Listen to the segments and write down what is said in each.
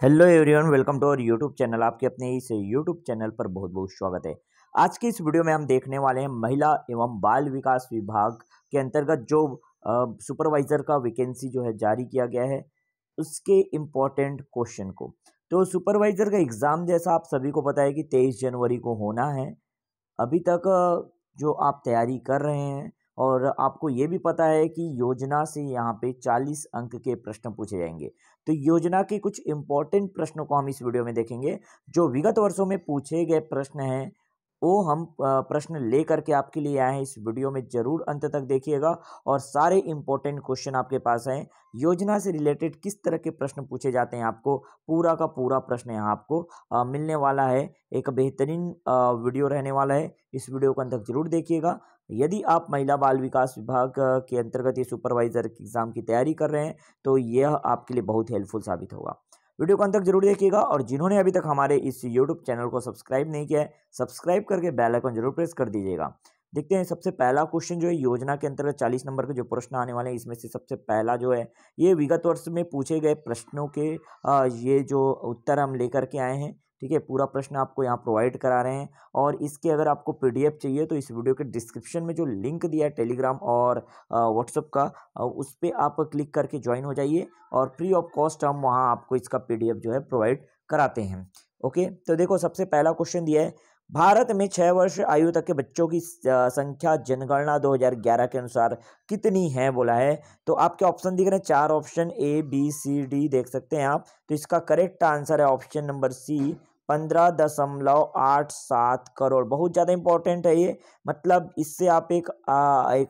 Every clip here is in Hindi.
Hello everyone, welcome to our YouTube channel. आपके अपने इस यूट्यूब चैनल पर बहुत बहुत स्वागत है। आज की इस वीडियो में हम देखने वाले हैं महिला एवं बाल विकास विभाग के अंतर्गत जो सुपरवाइजर का वैकेंसी जो है जारी किया गया है उसके इम्पोर्टेंट क्वेश्चन को। तो सुपरवाइजर का एग्ज़ाम जैसा आप सभी को पता है कि 23 जनवरी को होना है। अभी तक जो आप तैयारी कर रहे हैं और आपको ये भी पता है कि योजना से यहाँ पे 40 अंक के प्रश्न पूछे जाएंगे। तो योजना के कुछ इम्पोर्टेंट प्रश्नों को हम इस वीडियो में देखेंगे। जो विगत वर्षों में पूछे गए प्रश्न हैं वो हम प्रश्न ले करके आपके लिए आए हैं। इस वीडियो में जरूर अंत तक देखिएगा और सारे इम्पोर्टेंट क्वेश्चन आपके पास हैं। योजना से रिलेटेड किस तरह के प्रश्न पूछे जाते हैं आपको पूरा का पूरा प्रश्न यहाँ आपको मिलने वाला है। एक बेहतरीन वीडियो रहने वाला है। इस वीडियो को अंत तक जरूर देखिएगा। यदि आप महिला बाल विकास विभाग के अंतर्गत ये सुपरवाइजर एग्जाम की तैयारी कर रहे हैं तो यह आपके लिए बहुत हेल्पफुल साबित होगा। वीडियो को अंत तक जरूर देखिएगा और जिन्होंने अभी तक हमारे इस यूट्यूब चैनल को सब्सक्राइब नहीं किया है, सब्सक्राइब करके बेल आइकन जरूर प्रेस कर दीजिएगा। देखते हैं सबसे पहला क्वेश्चन जो है योजना के अंतर्गत 40 नंबर के जो प्रश्न आने वाले हैं इसमें से सबसे पहला जो है ये विगत वर्ष में पूछे गए प्रश्नों के ये जो उत्तर हम लेकर के आए हैं। ठीक है, पूरा प्रश्न आपको यहाँ प्रोवाइड करा रहे हैं और इसके अगर आपको पीडीएफ चाहिए तो इस वीडियो के डिस्क्रिप्शन में जो लिंक दिया है टेलीग्राम और व्हाट्सएप का उस पर आप क्लिक करके ज्वाइन हो जाइए और फ्री ऑफ कॉस्ट हम वहाँ आपको इसका पीडीएफ जो है प्रोवाइड कराते हैं। ओके, तो देखो सबसे पहला क्वेश्चन दिया है भारत में 6 वर्ष आयु तक के बच्चों की संख्या जनगणना 2011 के अनुसार कितनी है बोला है। तो आपके ऑप्शन दिख रहे हैं 4 option A B C D देख सकते हैं आप। तो इसका करेक्ट आंसर है ऑप्शन नंबर सी 15.87 करोड़। बहुत ज़्यादा इंपॉर्टेंट है ये, मतलब इससे आप एक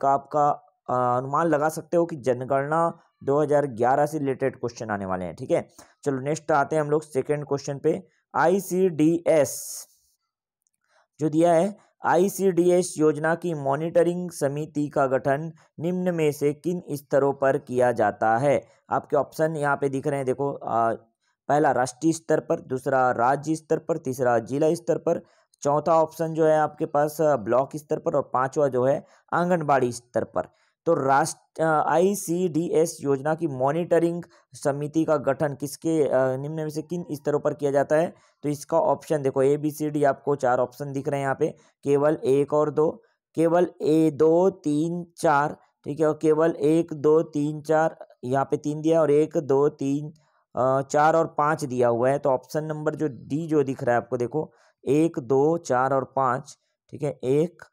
आपका अनुमान लगा सकते हो कि जनगणना 2011 से रिलेटेड क्वेश्चन आने वाले हैं। ठीक है, चलो नेक्स्ट आते हैं हम लोग सेकेंड क्वेश्चन पे। ICDS जो दिया है ICDS योजना की मॉनिटरिंग समिति का गठन निम्न में से किन स्तरों पर किया जाता है। आपके ऑप्शन यहाँ पे दिख रहे हैं, देखो पहला राष्ट्रीय स्तर पर, दूसरा राज्य स्तर पर, तीसरा जिला स्तर पर, चौथा ऑप्शन जो है आपके पास ब्लॉक स्तर पर और पांचवा जो है आंगनबाड़ी स्तर पर। तो ICDS योजना की मॉनिटरिंग समिति का गठन किसके निम्न में से किन स्तरों पर किया जाता है। तो इसका ऑप्शन देखो ABCD आपको 4 ऑप्शन दिख रहे हैं यहाँ पे, केवल 1 और 2, केवल A2 3 4, ठीक है, और केवल 1 2 3 4 यहाँ पे 3 दिया और 1 2 3 4 और 5 दिया हुआ है। तो ऑप्शन नंबर जो डी जो दिख रहा है आपको, देखो 1 2 4 और 5। ठीक है, एक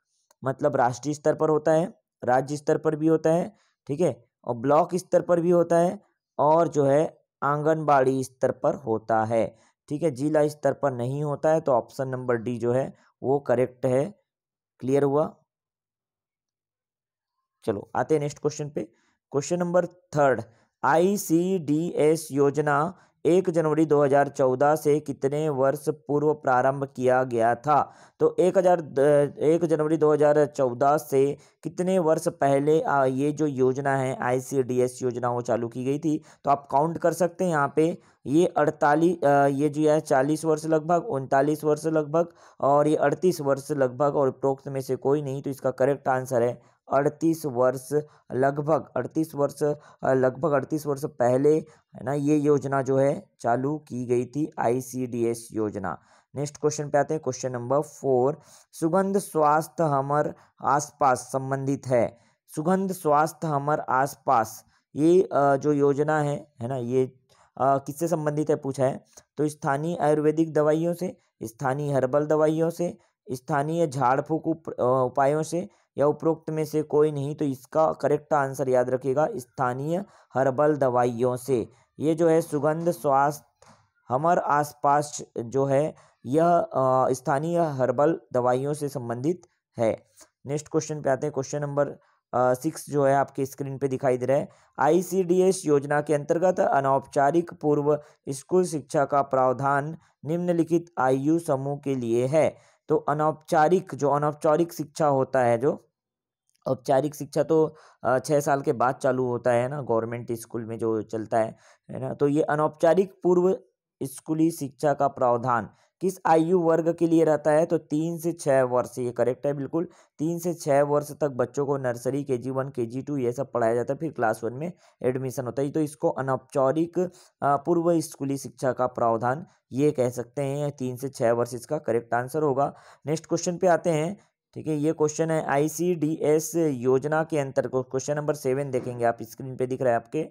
मतलब राष्ट्रीय स्तर पर होता है, राज्य स्तर पर भी होता है, ठीक है, और ब्लॉक स्तर पर भी होता है और जो है आंगनबाड़ी स्तर पर होता है। ठीक है, जिला स्तर पर नहीं होता है। तो ऑप्शन नंबर डी जो है वो करेक्ट है। क्लियर हुआ। चलो आते हैं नेक्स्ट क्वेश्चन पे। क्वेश्चन नंबर थर्ड, ICDS योजना 1 जनवरी 2014 से कितने वर्ष पूर्व प्रारंभ किया गया था। तो 1 जनवरी 2014 से कितने वर्ष पहले ये जो योजना है ICDS योजना वो चालू की गई थी। तो आप काउंट कर सकते हैं यहाँ पे ये 48 ये जो है 40 वर्ष लगभग, 39 वर्ष लगभग और ये 38 वर्ष लगभग और उपरोक्त में से कोई नहीं। तो इसका करेक्ट आंसर है 38 वर्ष लगभग। 38 वर्ष लगभग 38 वर्ष पहले है ना ये योजना जो है चालू की गई थी ICDS योजना। नेक्स्ट क्वेश्चन पे आते हैं, क्वेश्चन नंबर 4, सुगंध स्वास्थ्य हमर आसपास संबंधित है। सुगंध स्वास्थ्य हमर आसपास ये जो योजना है ना ये किससे संबंधित है पूछा है। तो स्थानीय आयुर्वेदिक दवाइयों से, स्थानीय हर्बल दवाइयों से, स्थानीय झाड़ फूक उपायों से या उपरोक्त में से कोई नहीं। तो इसका करेक्ट आंसर याद रखिएगा स्थानीय हर्बल दवाइयों से। ये जो है सुगंध स्वास्थ्य हमर आसपास जो है यह स्थानीय हर्बल दवाइयों से संबंधित है। नेक्स्ट क्वेश्चन पे आते हैं, क्वेश्चन नंबर 6 जो है आपके स्क्रीन पे दिखाई दे रहा है। ICDS योजना के अंतर्गत अनौपचारिक पूर्व स्कूल शिक्षा का प्रावधान निम्नलिखित आयु समूह के लिए है। तो अनौपचारिक शिक्षा होता है, जो औपचारिक शिक्षा तो 6 साल के बाद चालू होता है ना गवर्नमेंट स्कूल में जो चलता है ना। तो ये अनौपचारिक पूर्व स्कूली शिक्षा का प्रावधान किस आयु वर्ग के लिए रहता है, तो 3 से 6 वर्ष, ये करेक्ट है बिल्कुल। 3 से 6 वर्ष तक बच्चों को नर्सरी, KG1 KG2 ये सब पढ़ाया जाता है, फिर क्लास 1 में एडमिशन होता है। तो इसको अनौपचारिक पूर्व स्कूली शिक्षा का प्रावधान ये कह सकते हैं। 3 से 6 वर्ष इसका करेक्ट आंसर होगा। नेक्स्ट क्वेश्चन पे आते हैं। ठीक है, ये क्वेश्चन है ICDS योजना के अंतर्गत, क्वेश्चन नंबर 7 देखेंगे आप, स्क्रीन पे दिख रहा है आपके।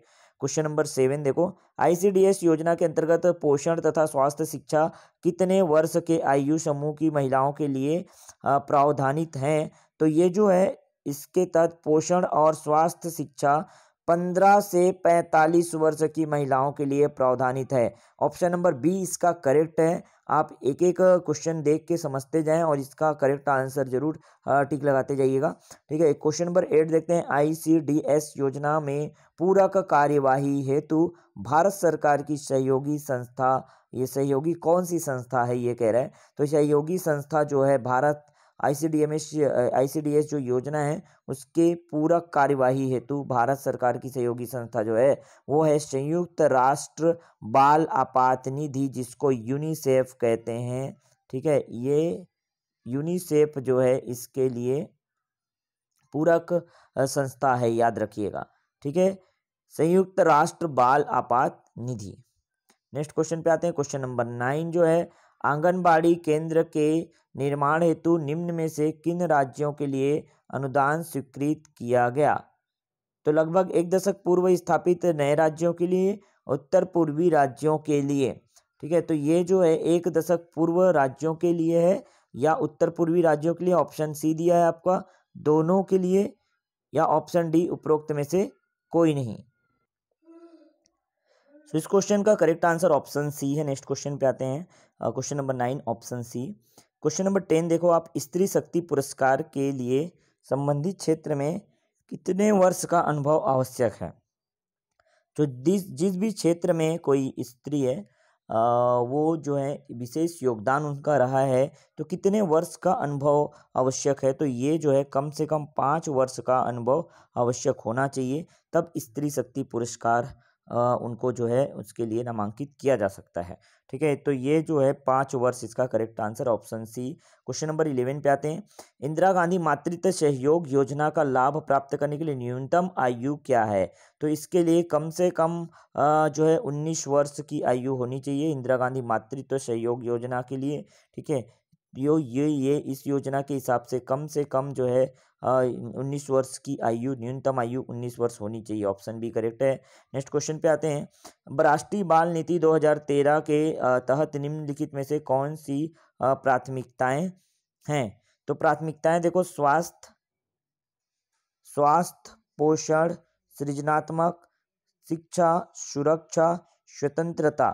क्वेश्चन नंबर 7 देखो, ICDS योजना के अंतर्गत पोषण तथा स्वास्थ्य शिक्षा कितने वर्ष के आयु समूह की महिलाओं के लिए प्रावधानित है? तो ये जो है इसके तहत पोषण और स्वास्थ्य शिक्षा 15 से 45 वर्ष की महिलाओं के लिए प्रावधानित है। ऑप्शन नंबर बी इसका करेक्ट है। आप एक एक क्वेश्चन देख के समझते जाएं और इसका करेक्ट आंसर जरूर टिक लगाते जाइएगा। ठीक है, क्वेश्चन नंबर 8 देखते हैं। ICDS योजना में पूरक कार्यवाही हेतु भारत सरकार की सहयोगी संस्था, ये सहयोगी कौन सी संस्था है ये कह रहा है। तो सहयोगी संस्था जो है भारत ICDS जो योजना है उसके पूरक कार्यवाही हेतु भारत सरकार की सहयोगी संस्था जो है वो है संयुक्त राष्ट्र बाल आपात निधि, जिसको यूनिसेफ कहते हैं। ठीक है, ये यूनिसेफ जो है इसके लिए पूरक संस्था है, याद रखिएगा। ठीक है, संयुक्त राष्ट्र बाल आपात निधि। नेक्स्ट क्वेश्चन पे आते हैं। क्वेश्चन नंबर 9 जो है, आंगनबाड़ी केंद्र के निर्माण हेतु निम्न में से किन राज्यों के लिए अनुदान स्वीकृत किया गया? तो लगभग 1 दशक पूर्व स्थापित नए राज्यों के लिए, उत्तर पूर्वी राज्यों के लिए। ठीक है, तो ये जो है 1 दशक पूर्व राज्यों के लिए है या उत्तर पूर्वी राज्यों के लिए। ऑप्शन सी दिया है आपका, दोनों के लिए, या ऑप्शन डी उपरोक्त में से कोई नहीं। तो इस क्वेश्चन का करेक्ट आंसर ऑप्शन सी है। नेक्स्ट क्वेश्चन पे आते हैं। Question number 9 option C. Question number 10 देखो आप, स्त्री शक्ति पुरस्कार के लिए संबंधित क्षेत्र में कितने वर्ष का अनुभव आवश्यक है? तो जिस भी क्षेत्र में कोई स्त्री है वो जो है विशेष योगदान उनका रहा है, तो कितने वर्ष का अनुभव आवश्यक है? तो ये जो है कम से कम 5 वर्ष का अनुभव आवश्यक होना चाहिए, तब स्त्री शक्ति पुरस्कार उनको जो है उसके लिए नामांकित किया जा सकता है। ठीक है, तो ये जो है 5 वर्ष इसका correct answer option C. Question number 11 पे आते हैं। इंदिरा गांधी मातृत्व सहयोग योजना का लाभ प्राप्त करने के लिए न्यूनतम आयु क्या है? तो इसके लिए कम से कम जो है 19 वर्ष की आयु होनी चाहिए इंदिरा गांधी मातृत्व सहयोग योजना के लिए। ठीक है, ये इस योजना के हिसाब से कम जो है 19 वर्ष की आयु, न्यूनतम आयु 19 वर्ष होनी चाहिए। ऑप्शन बी करेक्ट है। नेक्स्ट क्वेश्चन पे आते हैं। राष्ट्रीय बाल नीति 2013 के तहत निम्नलिखित में से कौन सी प्राथमिकताएं हैं? तो प्राथमिकताएं देखो, स्वास्थ्य, पोषण, सृजनात्मक शिक्षा, सुरक्षा, स्वतंत्रता,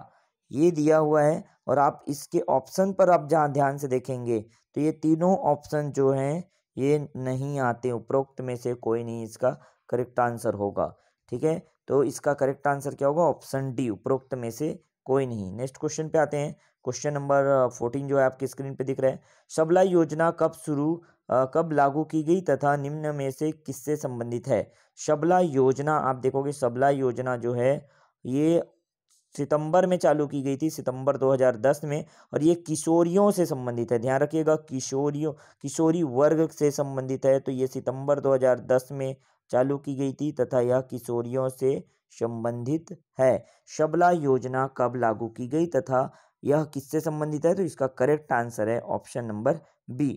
ये दिया हुआ है। और आप इसके ऑप्शन पर आप जहाँ ध्यान से देखेंगे तो ये तीनों ऑप्शन जो हैं ये नहीं आते, उपरोक्त में से कोई नहीं इसका करेक्ट आंसर होगा। ठीक है, तो इसका करेक्ट आंसर क्या होगा? ऑप्शन डी, उपरोक्त में से कोई नहीं। नेक्स्ट क्वेश्चन पे आते हैं। क्वेश्चन नंबर 14 जो है आपकी स्क्रीन पे दिख रहा है। सबला योजना कब लागू की गई तथा निम्न में से किससे संबंधित है? सबला योजना आप देखोगे, सबला योजना जो है ये सितंबर में चालू की गई थी, सितंबर 2010 में, और ये किशोरियों से संबंधित है। ध्यान रखिएगा, किशोरी वर्ग से संबंधित है। तो ये सितंबर 2010 में चालू की गई थी तथा यह किशोरियों से संबंधित है। सबला योजना कब लागू की गई तथा यह किससे संबंधित है? तो इसका करेक्ट आंसर है ऑप्शन नंबर बी।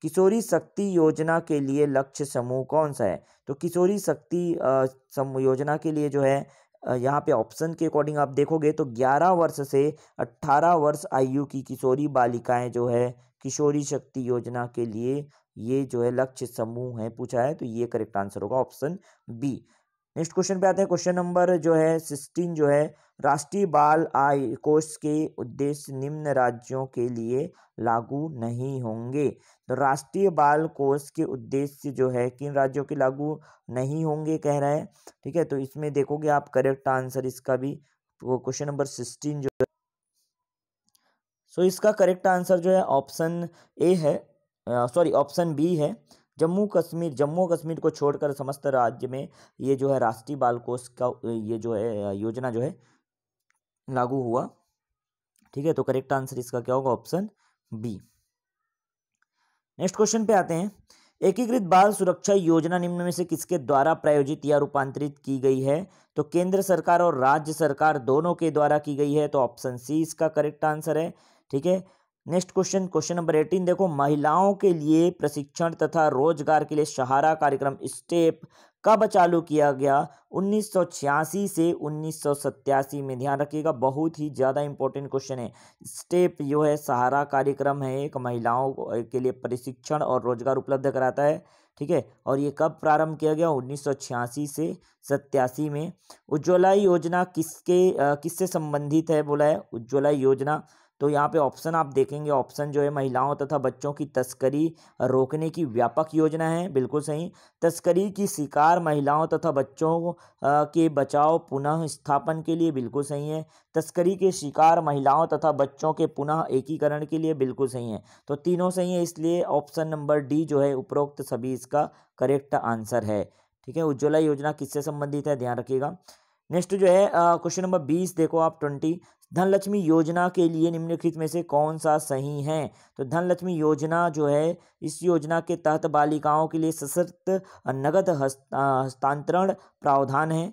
किशोरी शक्ति योजना के लिए लक्ष्य समूह कौन सा है? तो किशोरी शक्ति योजना के लिए जो है यहाँ पे ऑप्शन के अकॉर्डिंग आप देखोगे तो 11 वर्ष से 18 वर्ष आयु की किशोरी बालिकाएं जो है किशोरी शक्ति योजना के लिए ये जो है लक्ष्य समूह है पूछा है। तो ये करेक्ट आंसर होगा ऑप्शन बी। नेक्स्ट क्वेश्चन पे आते हैं। क्वेश्चन नंबर जो है 16 जो है, राष्ट्रीय बाल आय कोष के उद्देश्य निम्न राज्यों के लिए लागू नहीं होंगे। तो राष्ट्रीय बाल कोष के उद्देश्य जो है किन राज्यों के लागू नहीं होंगे कह रहा है। ठीक है, तो इसमें देखोगे आप करेक्ट आंसर इसका भी क्वेश्चन नंबर 16 जो है, सो इसका करेक्ट आंसर जो है ऑप्शन ए है, सॉरी ऑप्शन बी है। जम्मू कश्मीर को छोड़कर समस्त राज्य में ये जो है राष्ट्रीय बाल कोष का ये जो है योजना जो है लागू हुआ। ठीक है, तो करेक्ट आंसर इसका क्या होगा? Option B. नेक्स्ट क्वेश्चन पे आते हैं। एकीकृत बाल सुरक्षा योजना निम्न में से किसके द्वारा प्रायोजित या रूपांतरित की गई है? तो केंद्र सरकार और राज्य सरकार दोनों के द्वारा की गई है, तो ऑप्शन सी इसका करेक्ट आंसर है। ठीक है, नेक्स्ट क्वेश्चन, क्वेश्चन नंबर 18 देखो, महिलाओं के लिए प्रशिक्षण तथा रोजगार के लिए सहारा कार्यक्रम स्टेप कब चालू किया गया? 1986 से 1987 में। ध्यान रखिएगा, बहुत ही ज्यादा इंपॉर्टेंट क्वेश्चन है। स्टेप जो है सहारा कार्यक्रम है, एक महिलाओं के लिए प्रशिक्षण और रोजगार उपलब्ध कराता है। ठीक है, और ये कब प्रारंभ किया गया? 1986 से 87 में। उज्ज्वला योजना किससे संबंधित है बोला है? उज्ज्वला योजना, तो यहाँ पे ऑप्शन आप देखेंगे, ऑप्शन जो है महिलाओं तथा बच्चों की तस्करी रोकने की व्यापक योजना है, बिल्कुल सही। तस्करी की शिकार महिलाओं तथा बच्चों के बचाव पुनः स्थापन के लिए, बिल्कुल सही है। तस्करी के शिकार महिलाओं तथा बच्चों के पुनः एकीकरण के लिए, बिल्कुल सही है। तो तीनों सही है, इसलिए ऑप्शन नंबर डी जो है उपरोक्त सभी इसका करेक्ट आंसर है। ठीक है, उज्ज्वला योजना किससे संबंधित है, ध्यान रखिएगा। नेक्स्ट जो है क्वेश्चन नंबर 20 देखो आप 20, धनलक्ष्मी योजना के लिए निम्नलिखित में से कौन सा सही है? तो धनलक्ष्मी योजना जो है, इस योजना के तहत बालिकाओं के लिए सशर्त नगद हस्तांतरण प्रावधान है,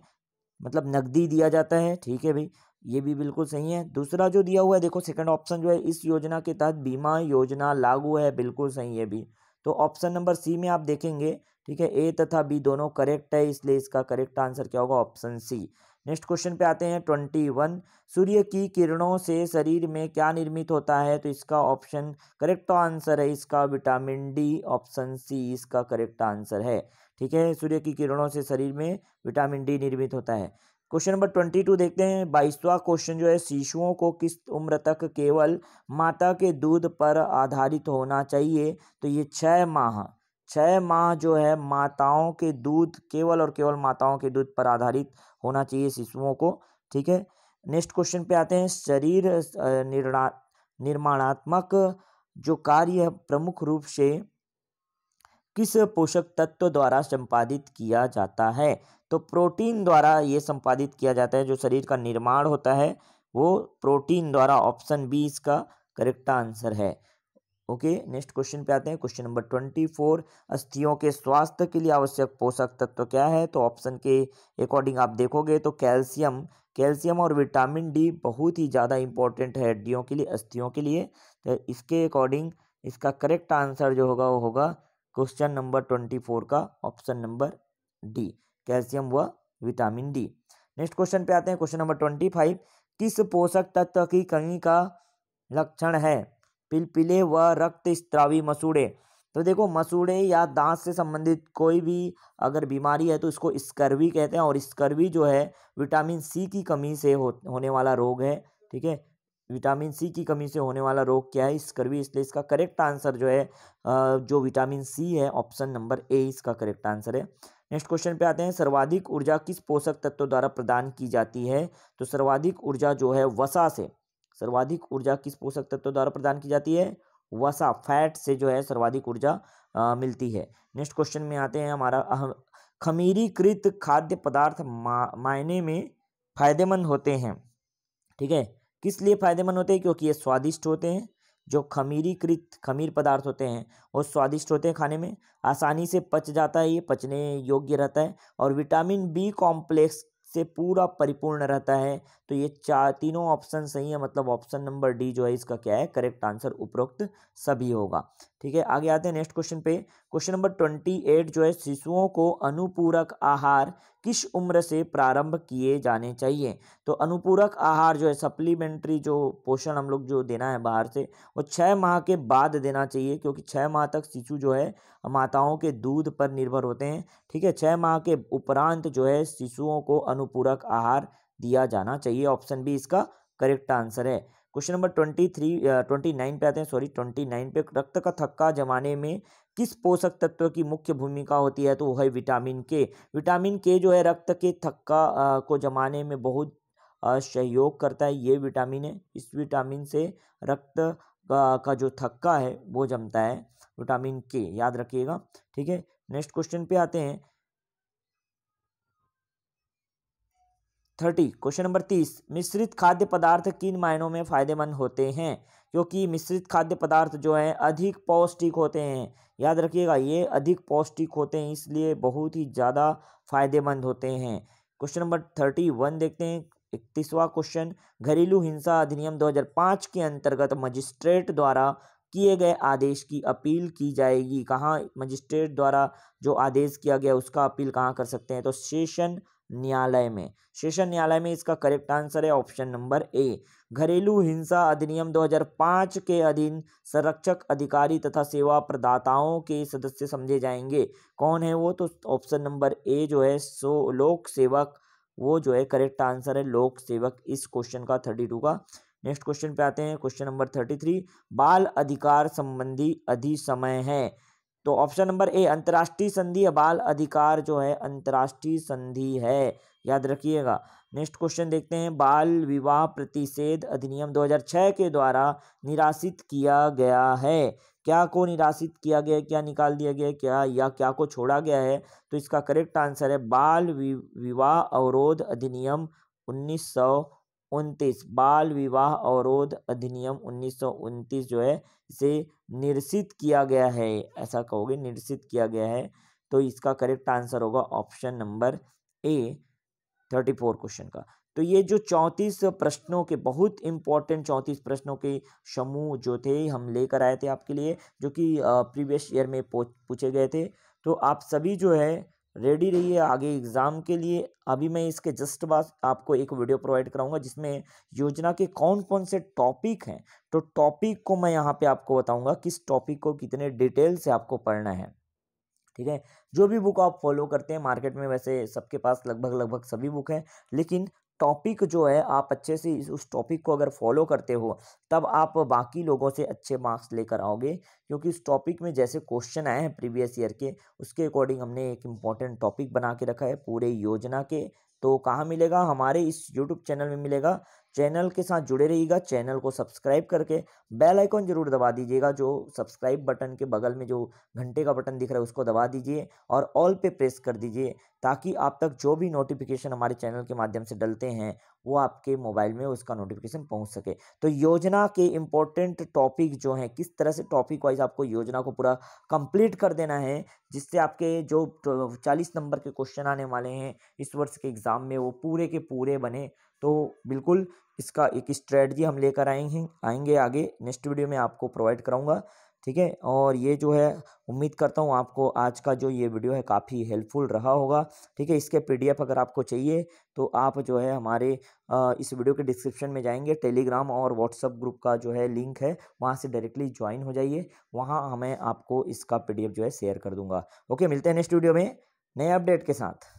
मतलब नकदी दिया जाता है। ठीक है भाई, ये भी बिल्कुल सही है। दूसरा जो दिया हुआ है देखो, सेकंड ऑप्शन जो है, इस योजना के तहत बीमा योजना लागू है, बिल्कुल सही है भी। तो ऑप्शन नंबर सी में आप देखेंगे, ठीक है, ए तथा बी दोनों करेक्ट है, इसलिए इसका करेक्ट आंसर क्या होगा? Option C. नेक्स्ट क्वेश्चन पे आते हैं 21, सूर्य की किरणों से शरीर में क्या निर्मित होता है? तो इसका ऑप्शन करेक्ट आंसर है इसका विटामिन डी, ऑप्शन सी इसका करेक्ट आंसर है। ठीक है, सूर्य की किरणों से शरीर में विटामिन डी निर्मित होता है। क्वेश्चन नंबर 22 देखते हैं, 22वां क्वेश्चन जो है, शिशुओं को किस उम्र तक केवल माता के दूध पर आधारित होना चाहिए? तो ये 6 माह जो है माताओं के दूध, केवल और केवल माताओं के दूध पर आधारित होना चाहिए शिशुओं को। ठीक है, नेक्स्ट क्वेश्चन पे आते हैं, शरीर निर्माणात्मक जो कार्य है प्रमुख रूप से किस पोषक तत्व द्वारा संपादित किया जाता है? तो प्रोटीन द्वारा ये संपादित किया जाता है, जो शरीर का निर्माण होता है वो प्रोटीन द्वारा, ऑप्शन बी इसका करेक्ट आंसर है। ओके, नेक्स्ट क्वेश्चन पे आते हैं, क्वेश्चन नंबर 24, अस्थियों के स्वास्थ्य के लिए आवश्यक पोषक तत्व क्या है? तो ऑप्शन के अकॉर्डिंग आप देखोगे तो कैल्शियम और विटामिन डी बहुत ही ज़्यादा इंपॉर्टेंट है हड्डियों के लिए, अस्थियों के लिए। तो इसके अकॉर्डिंग इसका करेक्ट आंसर जो होगा वो होगा क्वेश्चन नंबर 24 का ऑप्शन नंबर डी, कैल्शियम व विटामिन डी। नेक्स्ट क्वेश्चन पे आते हैं, क्वेश्चन नंबर 25, किस पोषक तत्व की कमी का लक्षण है? पिलपिले व रक्त स्त्रावी मसूड़े। तो देखो, मसूड़े या दांत से संबंधित कोई भी अगर बीमारी है तो इसको स्कर्वी कहते हैं, और स्कर्वी जो है विटामिन सी की कमी से होने वाला रोग है। ठीक है, विटामिन सी की कमी से होने वाला रोग क्या है? स्कर्वी, इसलिए इसका करेक्ट आंसर जो है जो विटामिन सी है, ऑप्शन नंबर ए इसका करेक्ट आंसर है। नेक्स्ट क्वेश्चन पे आते हैं, सर्वाधिक ऊर्जा किस पोषक तत्व द्वारा प्रदान की जाती है? तो सर्वाधिक ऊर्जा जो है वसा से, सर्वाधिक ऊर्जा किस पोषक तत्व द्वारा प्रदान की जाती है? वसा, फैट से जो है सर्वाधिक ऊर्जा मिलती है। नेक्स्ट क्वेश्चन में आते हैं हमारा, खमीरीकृत खाद्य पदार्थ मायने में फायदेमंद होते हैं। ठीक है, किस लिए फायदेमंद होते हैं? क्योंकि ये स्वादिष्ट होते हैं। जो खमीर पदार्थ होते हैं वो स्वादिष्ट होते हैं, खाने में आसानी से पच जाता है, ये पचने योग्य रहता है, और विटामिन बी कॉम्प्लेक्स से पूरा परिपूर्ण रहता है। तो ये तीनों ऑप्शन सही है, मतलब ऑप्शन नंबर डी जो है इसका क्या है? करेक्ट आंसर उपरोक्त सभी होगा। ठीक है, आगे आते हैं नेक्स्ट क्वेश्चन पे, क्वेश्चन नंबर 28 जो है, शिशुओं को अनुपूरक आहार किस उम्र से प्रारंभ किए जाने चाहिए? तो अनुपूरक आहार जो है, सप्लीमेंट्री जो पोषण हम लोग जो देना है बाहर से, वो 6 माह के बाद देना चाहिए, क्योंकि 6 माह तक शिशु जो है माताओं के दूध पर निर्भर होते हैं। ठीक है, 6 माह के उपरांत जो है शिशुओं को अनुपूरक आहार दिया जाना चाहिए, ऑप्शन बी इसका करेक्ट आंसर है। क्वेश्चन नंबर 29 पे आते हैं, 29 पे, रक्त का थक्का जमाने में किस पोषक तत्व की मुख्य भूमिका होती है? तो वो है विटामिन के। विटामिन के जो है रक्त के थक्का को जमाने में बहुत सहयोग करता है, ये विटामिन है। इस विटामिन से रक्त का जो थक्का है वो जमता है, विटामिन के, याद रखिएगा। ठीक है, नेक्स्ट क्वेश्चन पे आते हैं, क्वेश्चन नंबर 30, मिश्रित खाद्य पदार्थ किन मायनों में फायदेमंद होते हैं? क्योंकि मिश्रित खाद्य पदार्थ जो है अधिक पौष्टिक होते हैं। याद रखिएगा, ये अधिक पौष्टिक होते हैं, इसलिए बहुत ही ज़्यादा फायदेमंद होते हैं। क्वेश्चन नंबर 31 देखते हैं। 31वां क्वेश्चन, घरेलू हिंसा अधिनियम 2005 के अंतर्गत मजिस्ट्रेट द्वारा किए गए आदेश की अपील की जाएगी। कहाँ मजिस्ट्रेट द्वारा जो आदेश किया गया उसका अपील कहाँ कर सकते हैं? तो सेशन न्यायालय में। सेशन न्यायालय में इसका करेक्ट आंसर है ऑप्शन नंबर ए। घरेलू हिंसा अधिनियम 2005 के अधीन संरक्षक अधिकारी तथा सेवा प्रदाताओं के सदस्य समझे जाएंगे। कौन है वो? तो ऑप्शन नंबर ए जो है सो लोक सेवक, वो जो है करेक्ट आंसर है लोक सेवक इस क्वेश्चन का 32 का। नेक्स्ट क्वेश्चन पे आते हैं, क्वेश्चन नंबर 33, बाल अधिकार संबंधी अधिसमय है। तो ऑप्शन नंबर ए अंतर्राष्ट्रीय संधि बाल अधिकार जो है अंतर्राष्ट्रीय संधि है, याद रखिएगा। नेक्स्ट क्वेश्चन देखते हैं, बाल विवाह प्रतिषेध अधिनियम 2006 के द्वारा निरासित किया गया है। क्या को निरासित किया गया, क्या निकाल दिया गया, क्या या क्या को छोड़ा गया है? तो इसका करेक्ट आंसर है बाल विवाह अवरोध अधिनियम 1929। बाल विवाह अवरोध अधिनियम 1929 जो है इसे निरसित किया गया है, ऐसा कहोगे, निरसित किया गया है। तो इसका करेक्ट आंसर होगा ऑप्शन नंबर ए 34 क्वेश्चन का। तो ये जो 34 प्रश्नों के, बहुत इंपॉर्टेंट 34 प्रश्नों के समूह जो थे हम लेकर आए थे आपके लिए, जो कि प्रीवियस ईयर में पूछे गए थे। तो आप सभी जो है रेडी रहिए आगे एग्जाम के लिए। अभी मैं इसके जस्ट बाद आपको एक वीडियो प्रोवाइड कराऊंगा जिसमें योजना के कौन कौन से टॉपिक हैं। तो टॉपिक को मैं यहाँ पे आपको बताऊंगा, किस टॉपिक को कितने डिटेल से आपको पढ़ना है। ठीक है, जो भी बुक आप फॉलो करते हैं मार्केट में, वैसे सबके पास लगभग सभी बुक हैं, लेकिन टॉपिक जो है आप अच्छे से उस टॉपिक को अगर फॉलो करते हो तब आप बाकी लोगों से अच्छे मार्क्स लेकर आओगे। क्योंकि उस टॉपिक में जैसे क्वेश्चन आए हैं प्रीवियस ईयर के, उसके अकॉर्डिंग हमने एक इम्पॉर्टेंट टॉपिक बना के रखा है पूरे योजना के। तो कहाँ मिलेगा? हमारे इस यूट्यूब चैनल में मिलेगा। चैनल के साथ जुड़े रहिएगा, चैनल को सब्सक्राइब करके बेल आइकॉन जरूर दबा दीजिएगा। जो सब्सक्राइब बटन के बगल में जो घंटे का बटन दिख रहा है उसको दबा दीजिए और ऑल पे प्रेस कर दीजिए, ताकि आप तक जो भी नोटिफिकेशन हमारे चैनल के माध्यम से डलते हैं वो आपके मोबाइल में उसका नोटिफिकेशन पहुंच सके। तो योजना के इम्पोर्टेंट टॉपिक जो हैं, किस तरह से टॉपिक वाइज आपको योजना को पूरा कंप्लीट कर देना है, जिससे आपके जो 40 नंबर के क्वेश्चन आने वाले हैं इस वर्ष के एग्जाम में वो पूरे के पूरे बने। तो बिल्कुल इसका एक स्ट्रेटजी हम लेकर आएंगे आगे नेक्स्ट वीडियो में आपको प्रोवाइड कराऊंगा। ठीक है, और ये जो है उम्मीद करता हूँ आपको आज का जो ये वीडियो है काफ़ी हेल्पफुल रहा होगा। ठीक है, इसके पीडीएफ अगर आपको चाहिए तो आप जो है हमारे इस वीडियो के डिस्क्रिप्शन में जाएंगे, टेलीग्राम और व्हाट्सएप ग्रुप का जो है लिंक है, वहाँ से डायरेक्टली ज्वाइन हो जाइए। वहाँ हमें आपको इसका पीडीएफ जो है शेयर कर दूंगा। ओके, मिलते हैं नेक्स्ट वीडियो में नए अपडेट के साथ।